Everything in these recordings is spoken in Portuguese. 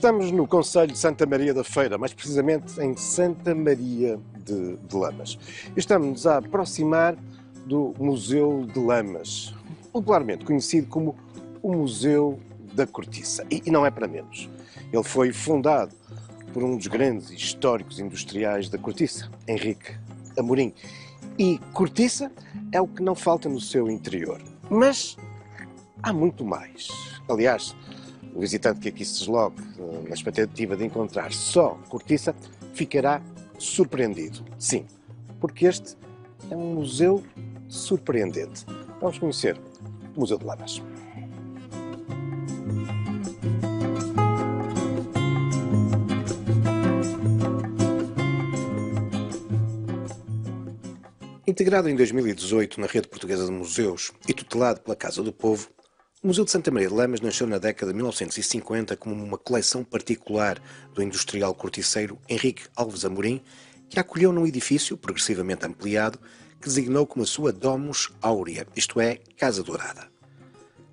Estamos no concelho de Santa Maria da Feira, mais precisamente em Santa Maria de Lamas. E estamos a aproximar do Museu de Lamas, popularmente conhecido como o Museu da Cortiça. E não é para menos. Ele foi fundado por um dos grandes históricos industriais da cortiça, Henrique Amorim. E cortiça é o que não falta no seu interior. Mas há muito mais. Aliás, o visitante que aqui se desloque na expectativa de encontrar só cortiça ficará surpreendido. Sim, porque este é um museu surpreendente. Vamos conhecer o Museu de Lamas. Integrado em 2018 na rede portuguesa de museus e tutelado pela Casa do Povo, o Museu de Santa Maria de Lamas nasceu na década de 1950 como uma coleção particular do industrial corticeiro Henrique Alves Amorim, que a acolheu num edifício progressivamente ampliado que designou como a sua Domus Áurea, isto é, Casa Dourada.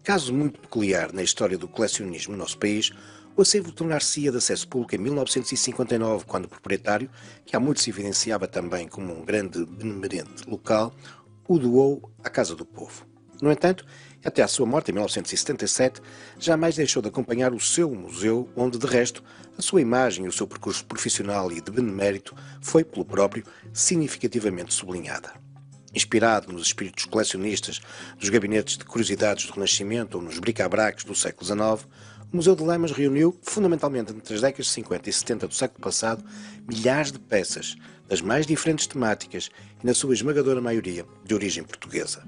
Caso muito peculiar na história do colecionismo no nosso país, o acervo tornar-se-ia de acesso público em 1959, quando o proprietário, que há muito se evidenciava também como um grande benemerente local, o doou à Casa do Povo. No entanto, até à sua morte em 1977, jamais deixou de acompanhar o seu museu, onde, de resto, a sua imagem e o seu percurso profissional e de benemérito foi, pelo próprio, significativamente sublinhada. Inspirado nos espíritos colecionistas dos gabinetes de curiosidades do Renascimento ou nos bric-a-bracs do século XIX, o Museu de Lamas reuniu, fundamentalmente entre as décadas de 50 e 70 do século passado, milhares de peças, das mais diferentes temáticas e, na sua esmagadora maioria, de origem portuguesa.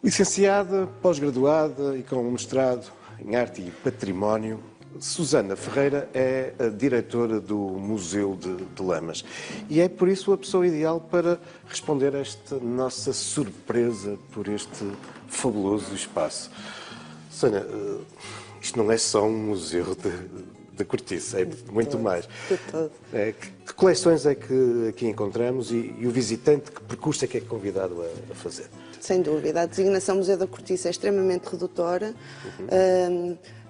Licenciada, pós-graduada e com um mestrado em Arte e Património, Susana Ferreira é a diretora do Museu de Lamas e é por isso a pessoa ideal para responder a esta nossa surpresa por este fabuloso espaço. Susana, isto não é só um museu de cortiça, é muito mais. Que coleções é que aqui encontramos e o visitante, que percurso é que é convidado a fazer? Sem dúvida, a designação Museu da Cortiça é extremamente redutora.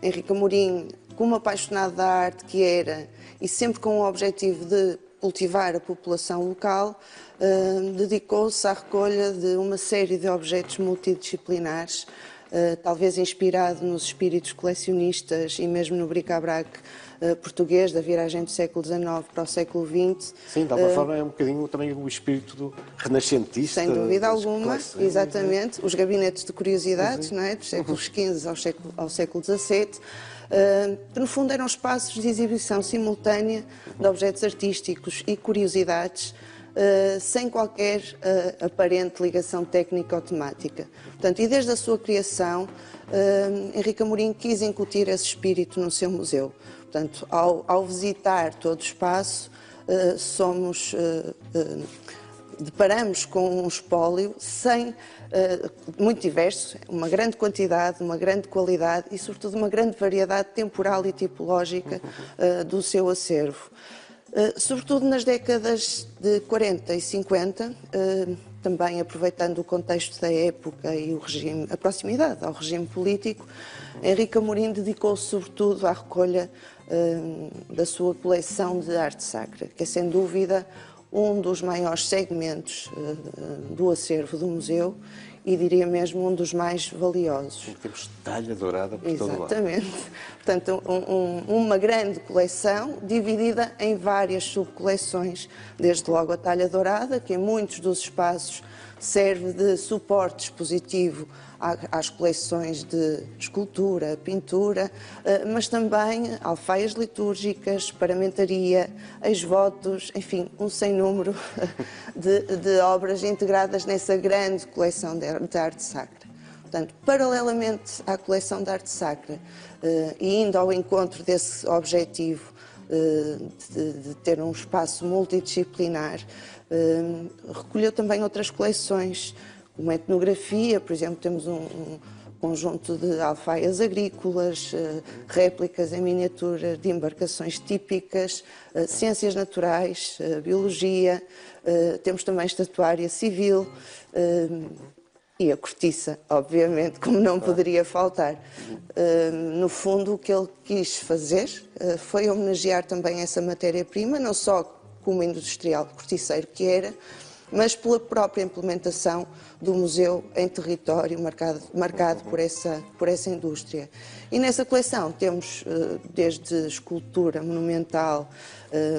Henrique Amorim, como apaixonado da arte que era e sempre com o objetivo de cultivar a população local, dedicou-se à recolha de uma série de objetos multidisciplinares, talvez inspirado nos espíritos colecionistas e mesmo no bric-a-brac português, da viragem do século XIX para o século XX. Sim, de alguma forma é um bocadinho também o espírito do renascentista. Sem dúvida alguma, exatamente. Os gabinetes de curiosidades, não é? Dos séculos XV ao século XVII, que no fundo eram espaços de exibição simultânea de objetos artísticos e curiosidades, sem qualquer aparente ligação técnica ou temática. Portanto, e desde a sua criação, Henrique Amorim quis incutir esse espírito no seu museu. Portanto, ao visitar todo o espaço, deparamos com um espólio muito diverso, uma grande quantidade, uma grande qualidade e, sobretudo, uma grande variedade temporal e tipológica do seu acervo. Sobretudo nas décadas de 40 e 50, também aproveitando o contexto da época e a proximidade ao regime político, Henrique Amorim dedicou-se sobretudo à recolha da sua coleção de arte sacra, que é sem dúvida um dos maiores segmentos do acervo do museu e diria mesmo um dos mais valiosos. Temos talha dourada por todo lado. Exatamente. Portanto, uma grande coleção dividida em várias subcoleções, desde logo a talha dourada, que em muitos dos espaços serve de suporte expositivo às coleções de escultura, pintura, mas também alfaias litúrgicas, paramentaria, ex-votos, enfim, um sem número de obras integradas nessa grande coleção de arte sacra. Portanto, paralelamente à coleção de arte sacra e indo ao encontro desse objetivo de ter um espaço multidisciplinar, recolheu também outras coleções, como etnografia, por exemplo, temos conjunto de alfaias agrícolas, réplicas em miniatura de embarcações típicas, ciências naturais, biologia, temos também estatuária civil e a cortiça, obviamente, como não poderia faltar. No fundo, o que ele quis fazer foi homenagear também essa matéria-prima, não só como industrial corticeiro que era, mas pela própria implementação do museu em território marcado por essa indústria. E nessa coleção temos desde escultura monumental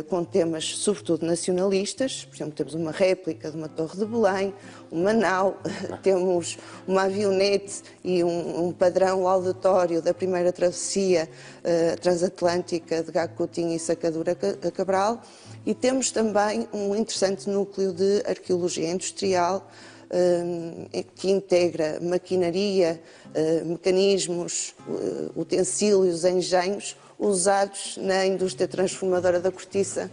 com temas sobretudo nacionalistas, por exemplo, temos uma réplica de uma Torre de Belém, uma nau, temos uma avionete e um padrão laudatório da primeira travessia transatlântica de Gago Coutinho e Sacadura Cabral, e temos também um interessante núcleo de arqueologia industrial que integra maquinaria, mecanismos, utensílios, engenhos usados na indústria transformadora da cortiça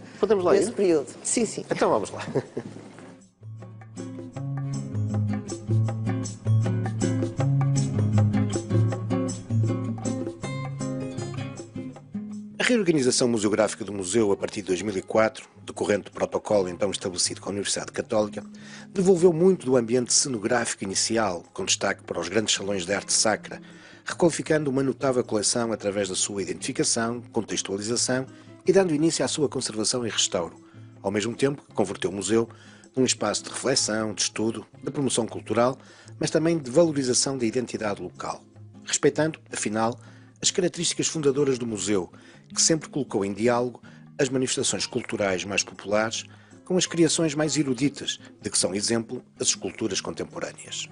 desse período. Sim, sim. Então vamos lá. A reorganização museográfica do museu a partir de 2004, decorrente do protocolo então estabelecido com a Universidade Católica, devolveu muito do ambiente cenográfico inicial, com destaque para os grandes salões de arte sacra, requalificando uma notável coleção através da sua identificação, contextualização e dando início à sua conservação e restauro, ao mesmo tempo que converteu o museu num espaço de reflexão, de estudo, de promoção cultural, mas também de valorização da identidade local, respeitando, afinal, as características fundadoras do museu, que sempre colocou em diálogo as manifestações culturais mais populares com as criações mais eruditas, de que são exemplo as esculturas contemporâneas.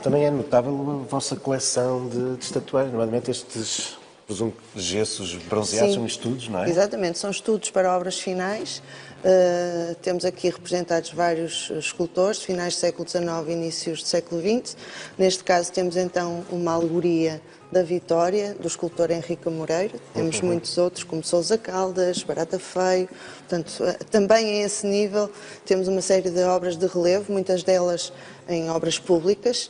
Também é notável a vossa coleção de estatuários, nomeadamente estes, presumo, gessos bronzeados, são estudos, não é? Exatamente, são estudos para obras finais. Temos aqui representados vários escultores, finais do século XIX e inícios do século XX. Neste caso temos então uma alegoria da Vitória, do escultor Henrique Moreira. Temos muitos outros, como Sousa Caldas, Barata Feio. Portanto, também a esse nível temos uma série de obras de relevo, muitas delas em obras públicas,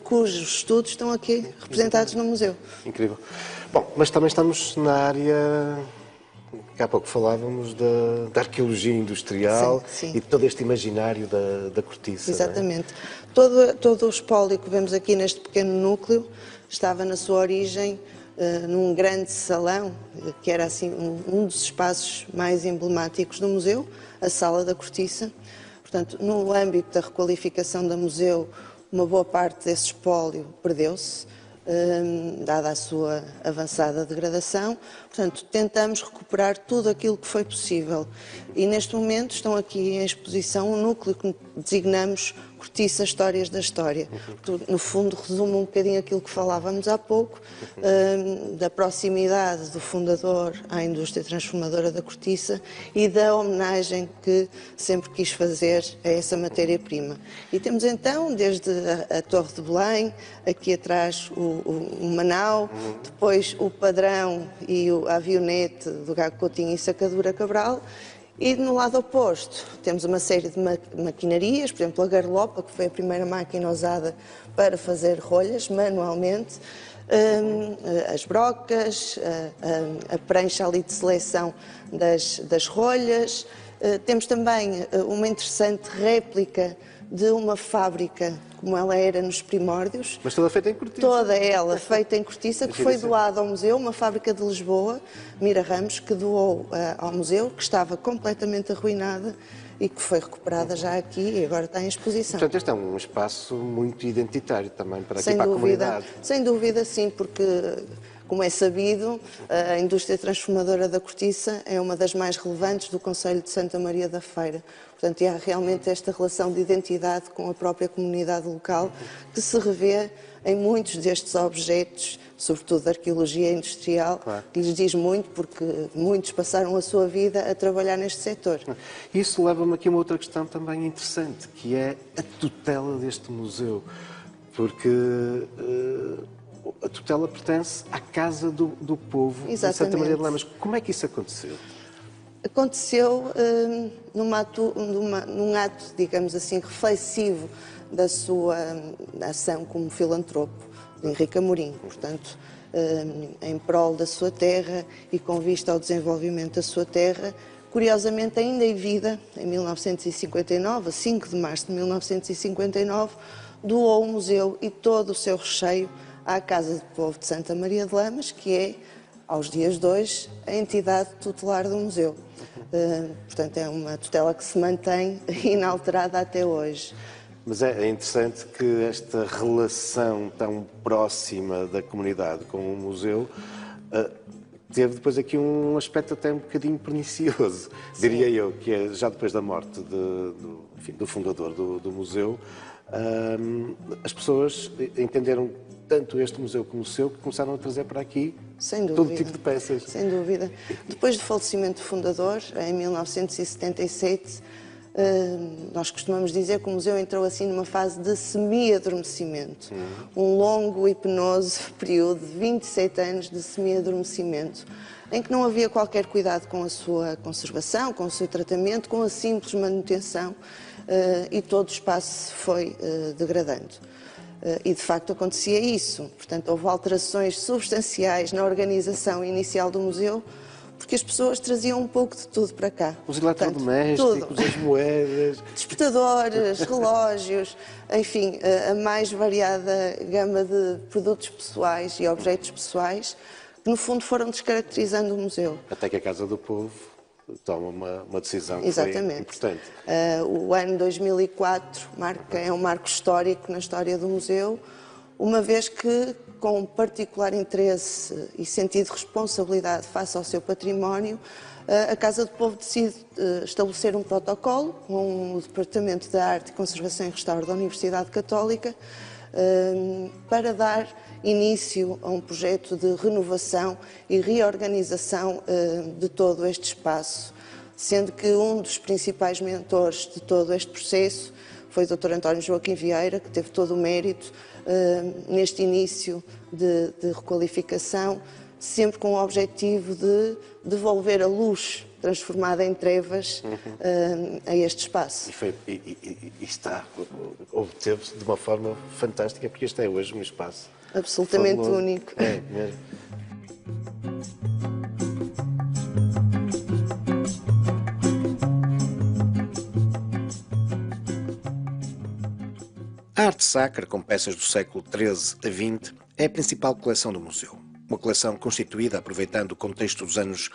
cujos estudos estão aqui representados no museu. Incrível. Bom, mas também estamos na área, que há pouco falávamos, da arqueologia industrial, sim. E de todo este imaginário da cortiça. Exatamente. Todo o espólio que vemos aqui neste pequeno núcleo estava na sua origem num grande salão, que era assim um dos espaços mais emblemáticos do museu, a Sala da Cortiça. Portanto, no âmbito da requalificação do museu, uma boa parte desse espólio perdeu-se, dada a sua avançada degradação. Portanto, tentamos recuperar tudo aquilo que foi possível. E neste momento estão aqui em exposição um núcleo que designamos Cortiça Histórias da História. No fundo, resume um bocadinho aquilo que falávamos há pouco, da proximidade do fundador à indústria transformadora da cortiça e da homenagem que sempre quis fazer a essa matéria-prima. E temos então, desde a Torre de Belém, aqui atrás o Manau, depois o Padrão e a avionete do Gago Coutinho e Sacadura Cabral. E no lado oposto temos uma série de maquinarias, por exemplo a garlopa, que foi a primeira máquina usada para fazer rolhas manualmente, as brocas, a prancha ali de seleção das rolhas. Temos também uma interessante réplica de uma fábrica como ela era nos primórdios. Mas toda feita em cortiça. Toda ela feita em cortiça, que foi doada ao museu, uma fábrica de Lisboa, Mira Ramos, que doou ao museu, que estava completamente arruinada e que foi recuperada já aqui e agora está em exposição. Portanto, este é um espaço muito identitário também para aqui, para a comunidade. Sem dúvida, sim, porque, como é sabido, a indústria transformadora da cortiça é uma das mais relevantes do concelho de Santa Maria da Feira. Portanto, há realmente esta relação de identidade com a própria comunidade local que se revê em muitos destes objetos sobretudo de arqueologia industrial, Claro. que lhes diz muito, porque muitos passaram a sua vida a trabalhar neste setor. Isso leva-me aqui a uma outra questão também interessante, que é a tutela deste museu. Porque a tutela pertence à Casa do Povo de Santa Exatamente. Maria de Lamas. Como é que isso aconteceu? Aconteceu num ato, digamos assim, reflexivo da sua ação como filantropo, de Henrique Amorim. Portanto, em prol da sua terra e com vista ao desenvolvimento da sua terra, curiosamente, ainda em vida, em 1959, a 5 de março de 1959, doou o museu e todo o seu recheio à Casa do Povo de Santa Maria de Lamas, que é, aos dias de hoje, a entidade tutelar do museu. Portanto, é uma tutela que se mantém inalterada até hoje. Mas é interessante que esta relação tão próxima da comunidade com o museu teve depois aqui um aspecto até um bocadinho pernicioso, diria eu, que é já depois da morte do fundador do museu, as pessoas entenderam tanto este museu como o seu que começaram a trazer para aqui todo tipo de peças. Sem dúvida. Depois do falecimento do fundador, em 1977, nós costumamos dizer que o museu entrou assim numa fase de semi-adormecimento. Um longo e penoso período de 27 anos de semi-adormecimento, em que não havia qualquer cuidado com a sua conservação, com o seu tratamento, com a simples manutenção, e todo o espaço foi degradando. E de facto acontecia isso. Portanto, houve alterações substanciais na organização inicial do museu, porque as pessoas traziam um pouco de tudo para cá. Os eletrodomésticos, as moedas... Despertadores, relógios, enfim, a mais variada gama de produtos pessoais e objetos pessoais, que no fundo foram descaracterizando o museu. Até que a Casa do Povo toma uma decisão que Exatamente. foi importante. O ano 2004 é um marco histórico na história do museu, uma vez que, com particular interesse e sentido de responsabilidade face ao seu património, a Casa do Povo decide estabelecer um protocolo com o Departamento de Arte e Conservação e Restauro da Universidade Católica para dar início a um projeto de renovação e reorganização de todo este espaço, sendo que um dos principais mentores de todo este processo foi o Dr. António Joaquim Vieira, que teve todo o mérito neste início de requalificação, sempre com o objetivo de devolver a luz transformada em trevas a este espaço. Obteve-se de uma forma fantástica, porque este é hoje um espaço absolutamente fabuloso. único. É mesmo. A arte sacra, com peças do século XIII a XX, é a principal coleção do museu. Uma coleção constituída aproveitando o contexto dos anos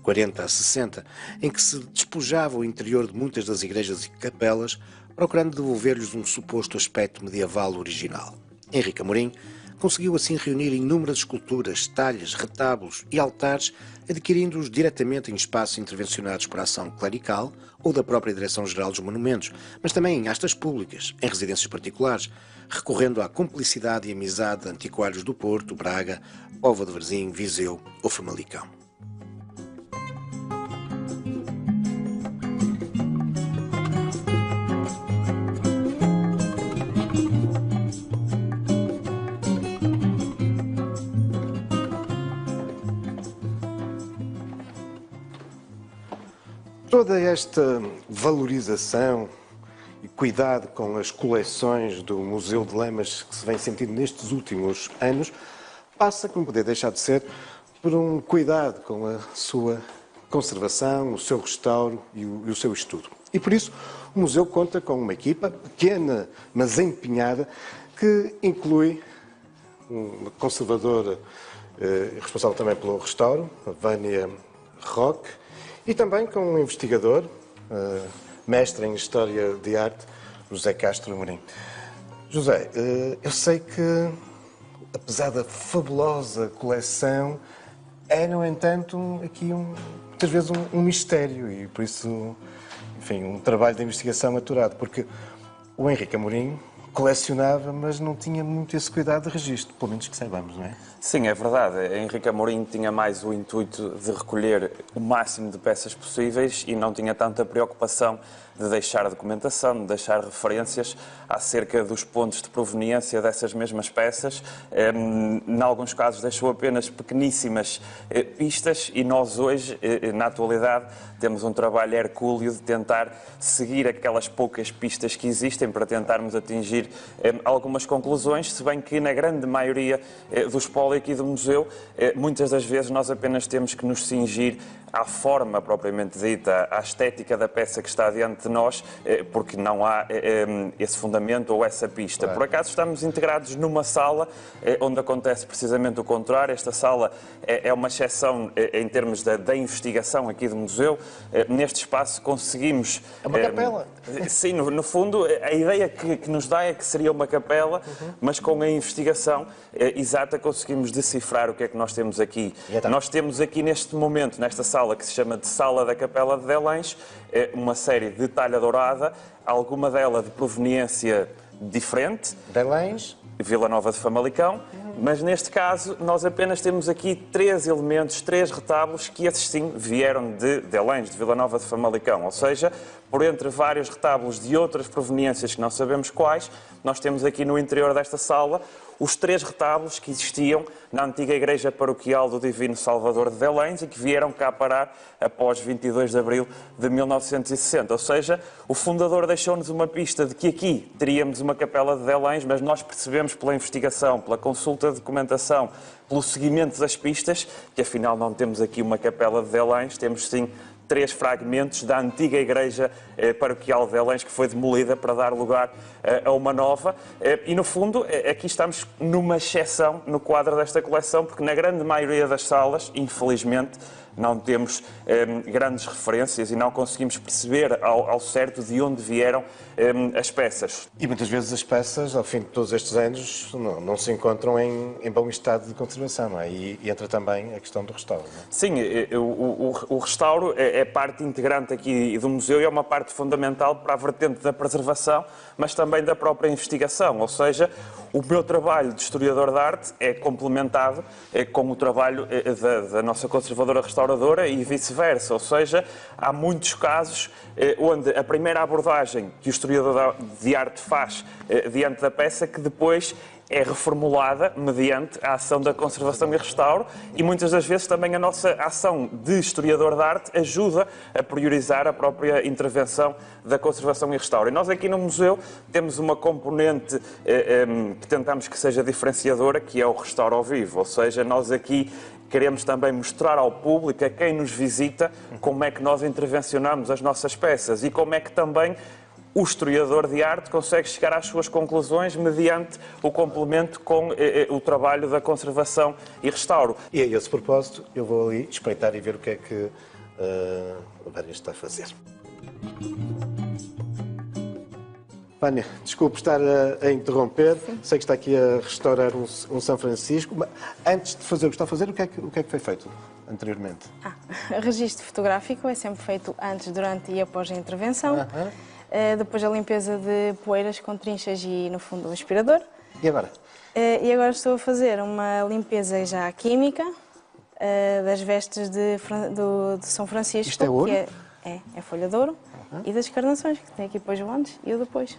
40 a 60, em que se despojava o interior de muitas das igrejas e capelas, procurando devolver-lhes um suposto aspecto medieval original. Henrique Amorim conseguiu assim reunir inúmeras esculturas, talhas, retábulos e altares, adquirindo-os diretamente em espaços intervencionados por a ação clerical ou da própria Direção-Geral dos Monumentos, mas também em astas públicas, em residências particulares, recorrendo à cumplicidade e amizade de antiquários do Porto, Braga, Póvoa de Varzim, Viseu ou Famalicão. Toda esta valorização e cuidado com as coleções do Museu de Lamas que se vem sentindo nestes últimos anos passa, como poder deixar de ser, por um cuidado com a sua conservação, o seu restauro e o seu estudo. E por isso o museu conta com uma equipa pequena, mas empenhada, que inclui uma conservadora responsável também pelo restauro, a Vânia Roque, e também com um investigador, mestre em História de Arte, José Castro Amorim. José, eu sei que, apesar da fabulosa coleção, é, no entanto, muitas vezes um mistério e, por isso, enfim, um trabalho de investigação aturado, porque o Henrique Amorim colecionava, mas não tinha muito esse cuidado de registro, pelo menos que saibamos, não é? Sim, é verdade. Henrique Amorim tinha mais o intuito de recolher o máximo de peças possíveis e não tinha tanta preocupação de deixar documentação, de deixar referências acerca dos pontos de proveniência dessas mesmas peças. Em alguns casos deixou apenas pequeníssimas pistas e nós hoje, na atualidade, temos um trabalho hercúleo de tentar seguir aquelas poucas pistas que existem para tentarmos atingir algumas conclusões, se bem que na grande maioria do espólio aqui do museu, muitas das vezes nós apenas temos que nos cingir à forma propriamente dita, à estética da peça que está diante de nós, porque não há esse fundamento ou essa pista. Claro. Por acaso estamos integrados numa sala onde acontece precisamente o contrário. Esta sala é uma exceção em termos da investigação aqui do museu. Neste espaço conseguimos... É uma capela. Sim, no fundo, a ideia que nos dá é que seria uma capela, mas com a investigação exata conseguimos decifrar o que é que nós temos aqui. Nós temos aqui neste momento, nesta sala, que se chama de Sala da Capela de Delães, uma série de talha dourada, alguma dela de proveniência diferente. Delães. Vila Nova de Famalicão, mas neste caso nós apenas temos aqui 3 elementos, 3 retábulos que esses sim vieram de Delães, de Vila Nova de Famalicão, ou seja, por entre vários retábulos de outras proveniências que não sabemos quais, nós temos aqui no interior desta sala os 3 retábulos que existiam na antiga Igreja Paroquial do Divino Salvador de Delães e que vieram cá parar após 22 de abril de 1960. Ou seja, o fundador deixou-nos uma pista de que aqui teríamos uma capela de Delães, mas nós percebemos pela investigação, pela consulta de documentação, pelo seguimento das pistas, que afinal não temos aqui uma capela de Delães, temos sim 3 fragmentos da antiga Igreja Paroquial de Delães, que foi demolida para dar lugar a uma nova. E, no fundo, aqui estamos numa exceção no quadro desta coleção, porque na grande maioria das salas, infelizmente, não temos grandes referências e não conseguimos perceber ao certo de onde vieram as peças. E muitas vezes as peças, ao fim de todos estes anos, não se encontram em bom estado de conservação, não é? E entra também a questão do restauro, não é? Sim, o restauro é parte integrante aqui do museu e é uma parte fundamental para a vertente da preservação, mas também da própria investigação, ou seja, o meu trabalho de historiador de arte é complementado com o trabalho da nossa conservadora restauradora e vice-versa, ou seja, há muitos casos onde a primeira abordagem que o historiador de arte faz diante da peça que depois é reformulada mediante a ação da conservação e restauro e muitas das vezes também a nossa ação de historiador de arte ajuda a priorizar a própria intervenção da conservação e restauro. E nós aqui no museu temos uma componente que tentamos que seja diferenciadora, que é o restauro ao vivo, ou seja, nós aqui queremos também mostrar ao público, a quem nos visita, como é que nós intervencionamos as nossas peças e como é que também o historiador de arte consegue chegar às suas conclusões mediante o complemento com o trabalho da conservação e restauro. E a esse propósito, eu vou ali espreitar e ver o que é que a Vânia está a fazer. Vânia, desculpe estar a interromper. Sim. Sei que está aqui a restaurar um São Francisco. Mas antes de fazer o que está a fazer, o que é que foi feito anteriormente? Registro fotográfico é sempre feito antes, durante e após a intervenção. Depois a limpeza de poeiras com trinchas e, no fundo, o aspirador. E agora? E agora estou a fazer uma limpeza já química das vestes de São Francisco. Isto é ouro? Que é folha de ouro. E das carnações, que tem aqui depois o antes e o depois.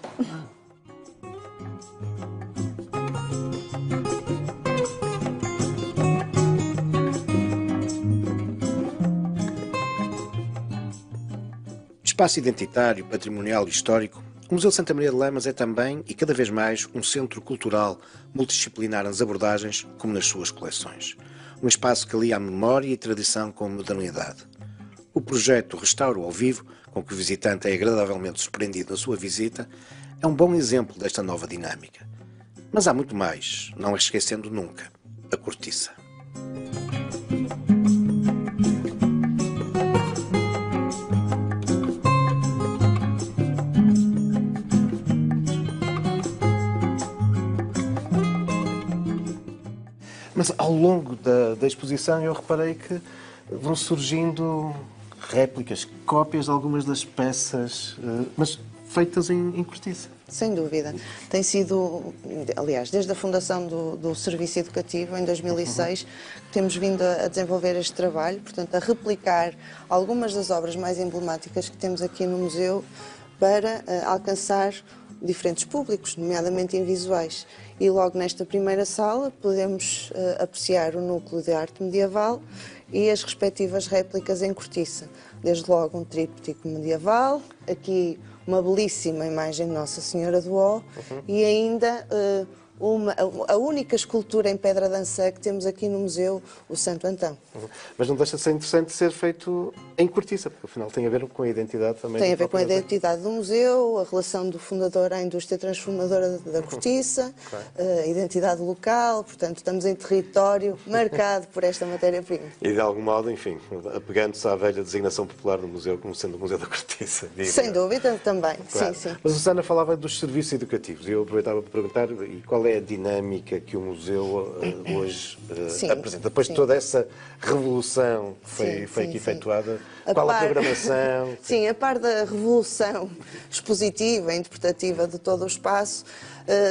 Espaço identitário, patrimonial e histórico, o Museu de Santa Maria de Lamas é também, e cada vez mais, um centro cultural multidisciplinar nas abordagens, como nas suas coleções. Um espaço que alia a memória e tradição com a modernidade. O projeto Restauro ao Vivo, com que o visitante é agradavelmente surpreendido na sua visita, é um bom exemplo desta nova dinâmica. Mas há muito mais, não esquecendo nunca, a cortiça. Mas ao longo da exposição eu reparei que vão surgindo réplicas, cópias de algumas das peças, mas feitas em cortiça. Sem dúvida. Tem sido, aliás, desde a fundação do Serviço Educativo, em 2006, temos vindo a desenvolver este trabalho, portanto, a replicar algumas das obras mais emblemáticas que temos aqui no museu para alcançar diferentes públicos, nomeadamente em visuais. E logo nesta primeira sala podemos apreciar o núcleo de arte medieval e as respectivas réplicas em cortiça. Desde logo um tríptico medieval, aqui uma belíssima imagem de Nossa Senhora do Ó e ainda a única escultura em pedra dançã que temos aqui no museu, o Santo Antão. Mas não deixa de ser interessante ser feito em cortiça, porque afinal tem a ver com a identidade também. Tem a ver com a identidade do museu, a relação do fundador à indústria transformadora da cortiça, a identidade local, portanto estamos em território marcado por esta matéria-prima. E de algum modo, enfim, apegando-se à velha designação popular do museu como sendo o Museu da Cortiça. Sem dúvida, também, claro. sim. Mas a Susana falava dos serviços educativos e eu aproveitava para perguntar e qual é a dinâmica que o museu hoje apresenta. Depois de toda essa revolução que foi aqui efetuada, qual a programação? Sim, a par da revolução expositiva, interpretativa de todo o espaço,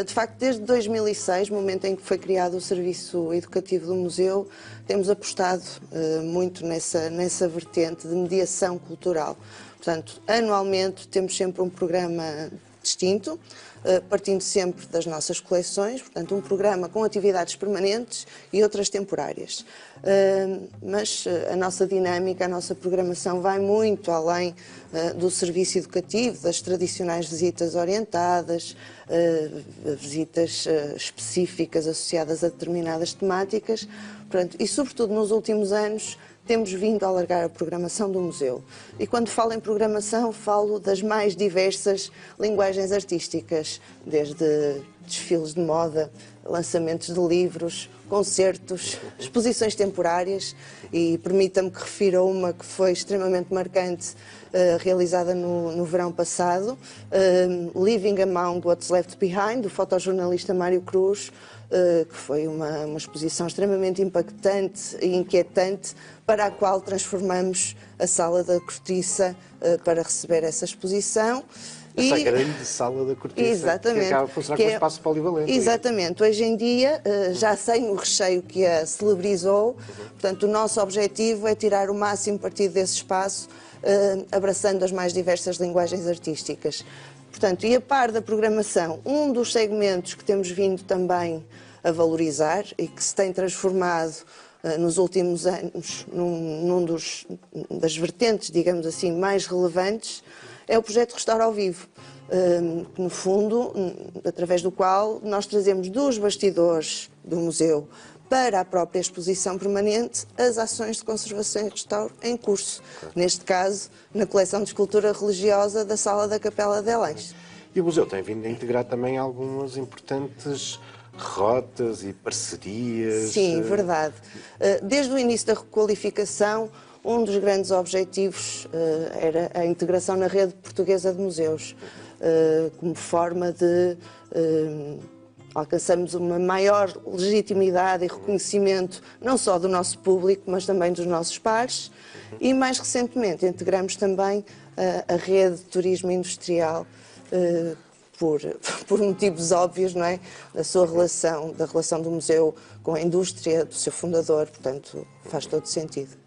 de facto, desde 2006, momento em que foi criado o Serviço Educativo do Museu, temos apostado muito nessa vertente de mediação cultural. Portanto, anualmente temos sempre um programa distinto, partindo sempre das nossas coleções, portanto um programa com atividades permanentes e outras temporárias. Mas a nossa dinâmica, a nossa programação vai muito além do serviço educativo, das tradicionais visitas orientadas, visitas específicas associadas a determinadas temáticas, portanto, e sobretudo nos últimos anos temos vindo a alargar a programação do museu. E quando falo em programação, falo das mais diversas linguagens artísticas, desde desfiles de moda, lançamentos de livros, concertos, exposições temporárias, e permita-me que refira uma que foi extremamente marcante, realizada no verão passado, Living Among What's Left Behind, do fotojornalista Mário Cruz, que foi uma exposição extremamente impactante e inquietante, para a qual transformamos a Sala da Cortiça para receber essa exposição. Essa grande Sala da Cortiça, que acaba de funcionar como um espaço polivalente. Exatamente. Hoje em dia, já sem o recheio que a celebrizou, portanto, o nosso objetivo é tirar o máximo partido desse espaço, abraçando as mais diversas linguagens artísticas. Portanto, e a par da programação, um dos segmentos que temos vindo também a valorizar e que se tem transformado nos últimos anos das vertentes, digamos assim, mais relevantes, é o projeto Restauro ao Vivo, que no fundo, através do qual nós trazemos dos bastidores do museu para a própria exposição permanente as ações de conservação e restauro em curso. Neste caso, na coleção de escultura religiosa da Sala da Capela de Helens. E o museu tem vindo a integrar também algumas importantes rotas e parcerias. Sim, verdade. Desde o início da requalificação, um dos grandes objetivos era a integração na rede portuguesa de museus, como forma de alcançarmos uma maior legitimidade e reconhecimento não só do nosso público, mas também dos nossos pares. E mais recentemente integramos também a rede de turismo industrial, por motivos óbvios, não é? Da relação do museu com a indústria, do seu fundador, portanto, faz todo sentido.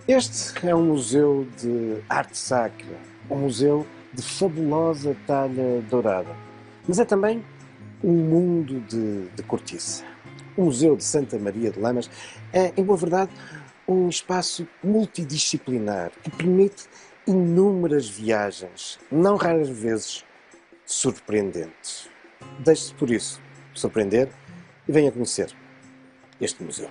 Este é um museu de arte sacra, um museu de fabulosa talha dourada, mas é também um mundo de cortiça. O Museu de Santa Maria de Lamas é, em boa verdade, um espaço multidisciplinar que permite inúmeras viagens, não raras vezes surpreendentes. Deixe-se, por isso, surpreender e venha conhecer este museu.